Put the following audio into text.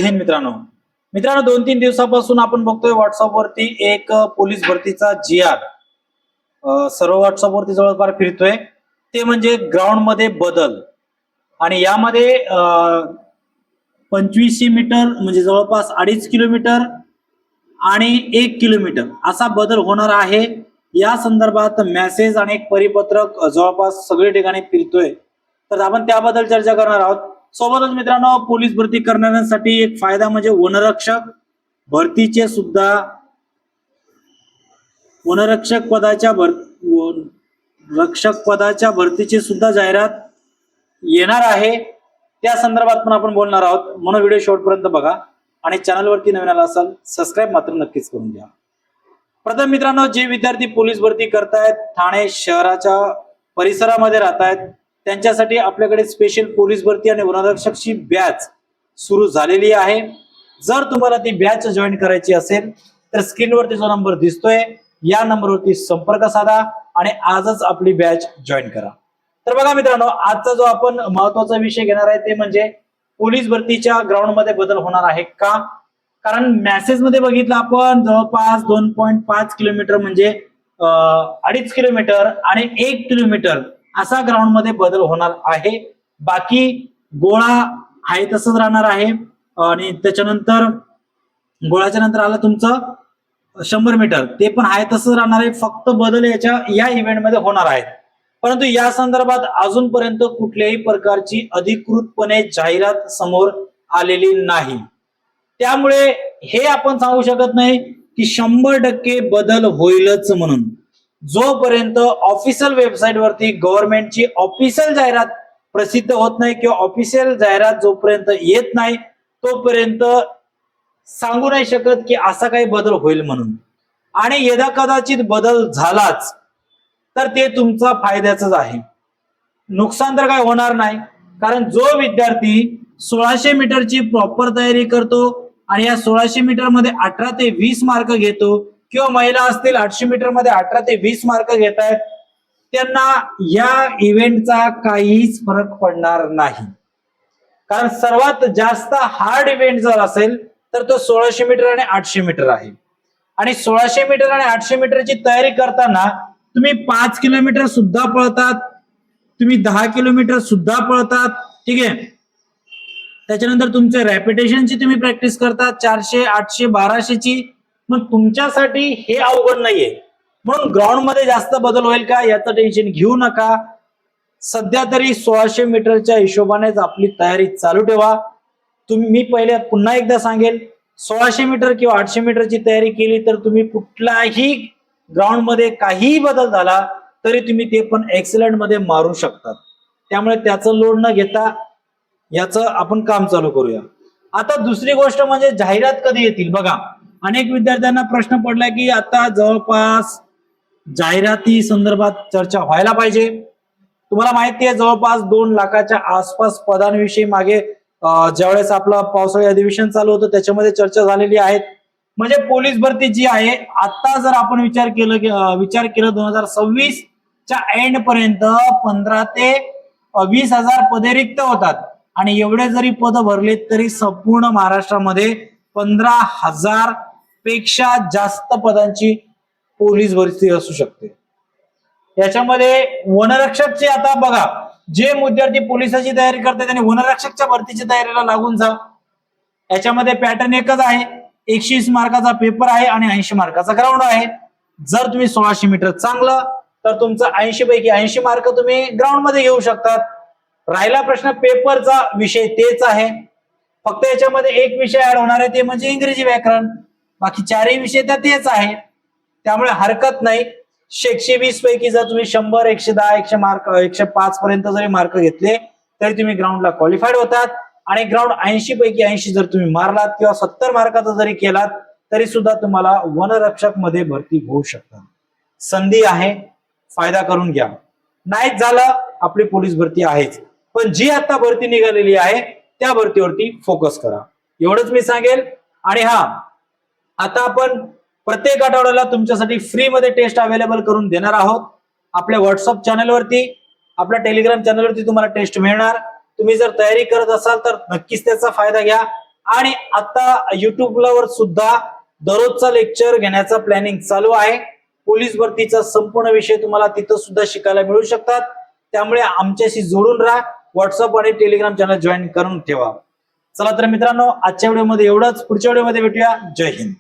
मित्रांनो मित्रांनो 2-3 दिवसापासून आपण बघतोय व्हॉट्सअपवरती एक पोलीस भरतीचा जी.आर. सर्व व्हॉट्सअपवरती जवळपास फिरतोय, ते म्हणजे ग्राउंड मध्ये बदल. आणि यामध्ये 2500 मीटर म्हणजे जवळपास 2.5 किलोमीटर आणि 1 किलोमीटर असा बदल होणार आहे. या संदर्भात मेसेज आणि एक परिपत्रक जवळपास सगळे ठिकाणी फिरतोय, तर आपण त्याबद्दल चर्चा करणार आहोत. सोबतच मित्रांनो, पोलीस भरती करणाऱ्यांसाठी एक फायदा म्हणजे वनरक्षक भरतीचे सुद्धा रक्षक पदाच्या भरतीची सुद्धा जाहिरात येणार आहे. त्या संदर्भात पण आपण बोलणार आहोत, म्हणून व्हिडिओ शेवटपर्यंत बघा आणि चॅनलवरती नवीन आला असाल सबस्क्राईब मात्र नक्कीच करून घ्या. प्रथम मित्रांनो, जे विद्यार्थी पोलीस भरती करतायत, ठाणे शहराच्या परिसरामध्ये राहतायत, त्यांच्यासाठी आपल्याकडे स्पेशल पोलीस भरती आणि वनरक्षकची बॅच सुरू झालेली आहे. जर तुम्हाला ती बॅच जॉईन करायची असेल तर स्क्रीनवरती जो नंबर दिसतोय या नंबरवरती संपर्क साधा आणि आजच आपली बॅच जॉईन करा. तर बघा मित्रांनो, आजचा जो आपण महत्वाचा विषय घेणार आहे ते म्हणजे पोलीस भरतीच्या ग्राउंड मध्ये बदल होणार आहे का. कारण मेसेज मध्ये बघितलं आपण जवळपास 2.5 किलोमीटर म्हणजे 2.5 किलोमीटर आणि 1 किलोमीटर असा ग्राउंड मध्ये बदल होणार आहे. बाकी गोळा आहे तसंच राहणार आहे. आणि त्याच्यानंतर गोळाच्या नंतर आलं तुमचं 100 मीटर, ते पण आहे तसंच राहणार आहे. फक्त बदल या इव्हेंट मध्ये होणार आहेत. परंतु या संदर्भात अजूनपर्यंत कुठल्याही प्रकारची अधिकृतपणे जाहिरात समोर आलेली नाही. त्यामुळे हे आपण सांगू शकत नाही की 100% बदल होईलच म्हणून. जोपर्यंत ऑफिशियल वेबसाईट वरती गव्हर्नमेंटची ऑफिशियल जाहिरात प्रसिद्ध होत नाही किंवा ऑफिशियल जाहिरात जोपर्यंत येत नाही तोपर्यंत सांगू नाही शकत की असा काही बदल होईल म्हणून. आणि यदा कदाचित बदल झालाच तर ते तुमचा फायद्याच आहे, नुकसान तर काय होणार नाही. कारण जो विद्यार्थी 1600 मीटरची प्रॉपर तयारी करतो आणि या 1600 मीटर मध्ये 18 ते 20 मार्क घेतो, किंवा महिला असतील 800 मीटर मध्ये 18 ते 20 मार्क घेत आहेत, त्यांना या इव्हेंटचा काहीच फरक पडणार नाही. कारण सर्वात जास्त हार्ड इव्हेंट जर असेल तर तो 1600 मीटर आणि 800 मीटर आहे. आणि 1600 मीटर आणि 800 मीटरची तयारी करताना तुम्ही 5 किलोमीटर सुद्धा पळतात, तुम्ही 10 किलोमीटर सुद्धा पळतात, ठीक आहे. त्याच्यानंतर तुमचे रॅपिटेशनची तुम्ही प्रॅक्टिस करतात 400, 800, 1200 ची. मग तुमच्यासाठी हे अवघड नाहीये. म्हणून ग्राउंड मध्ये जास्त बदल होईल का याचं टेन्शन घेऊ नका. सध्या तरी 1600 मीटरच्या हिशोबानेच आपली तयारी चालू ठेवा. मी पहिले पुन्हा एकदा सांगेल, 1600 मीटर किंवा 800 मीटरची तयारी केली तर तुम्ही कुठलाही ग्राउंड मध्ये काहीही बदल झाला तरी तुम्ही ते पण एक्सलंट मध्ये मारू शकतात. त्यामुळे त्याचं लोड न घेता याचं आपण काम चालू करूया. आता दुसरी गोष्ट म्हणजे जाहिरात कधी येतील. बघा, अनेक विद्यार्थ्यांना प्रश्न पडलाय की आता जवळपास जाहिराती संदर्भात चर्चा व्हायला पाहिजे. तुम्हाला माहिती आहे जवळपास 2 लाखाच्या आसपास पदांविषयी मागे ज्यावेळेस आपलं पावसाळी अधिवेशन चालू होतं त्याच्यामध्ये चर्चा झालेली आहे. म्हणजे पोलीस भरती जी आहे, आता जर आपण विचार केलं 2026च्या एंड पर्यंत 15 ते 20 हजार पदे रिक्त होतात. आणि एवढे जरी पद भरले तरी संपूर्ण महाराष्ट्रामध्ये 15,000 पेक्षा जास्त पदांची पोलीस भरती असू शकते. याच्यामध्ये वनरक्षकची, आता बघा, जे विद्यार्थी पोलिसाची तयारी करतात त्यांनी वनरक्षकच्या भरतीची तयारीला लागून जा. याच्यामध्ये पॅटर्न एकच आहे, 120 मार्काचा पेपर आहे आणि 80 मार्काचा ग्राउंड आहे. जर तुम्ही 1600 मीटर चांगलं तर तुमचं 80 पैकी 80 मार्क तुम्ही ग्राउंड मध्ये घेऊ शकतात. राहिला प्रश्न पेपरचा, विषय तेच आहे, फक्त याच्यामध्ये एक विषय ऍड होणार आहे ते म्हणजे इंग्रजी व्याकरण. बाकी 4ही विषय तर तेच आहे, त्यामुळे हरकत नाही. 120 पैकी जर तुम्ही 100, 110, 105 पर्यंत जरी मार्क घेतले तरी तुम्ही ग्राउंडला क्वालिफाईड होतात. आणि ग्राउंड 80 पैकी 80 जर तुम्ही मारलात किंवा 70 मार्काचा जरी केलात तरी सुद्धा तुम्हाला वनरक्षक मध्ये भरती होऊ शकतात. संधी आहे, फायदा करून घ्या. नाहीच झालं, आपली पोलीस भरती आहेच, पण जी आता भरती निघालेली आहे त्या भरतीवरती फोकस करा, एवढंच मी सांगेल. आणि हा, आता आपण प्रत्येक आठवड्याला तुमच्यासाठी फ्री मध्ये टेस्ट अवेलेबल करून देणार आहोत. आपल्या व्हॉट्सअप चॅनलवरती, आपल्या टेलिग्राम चॅनलवरती तुम्हाला टेस्ट मिळणार. तुम्ही जर तयारी करत असाल तर नक्कीच त्याचा फायदा घ्या. आणि आता युट्यूबला वर सुद्धा दररोजचा लेक्चर घेण्याचा प्लॅनिंग चालू आहे. पोलीस भरतीचा संपूर्ण विषय तुम्हाला तिथं सुद्धा शिकायला मिळू शकतात. त्यामुळे आमच्याशी जोडून राहा. व्हॉट्सअप आणि टेलिग्राम चॅनल जॉईन करून ठेवा. चला तर मित्रांनो, आजच्या व्हिडिओमध्ये एवढंच. पुढच्या व्हिडिओमध्ये भेटूया. जय हिंद.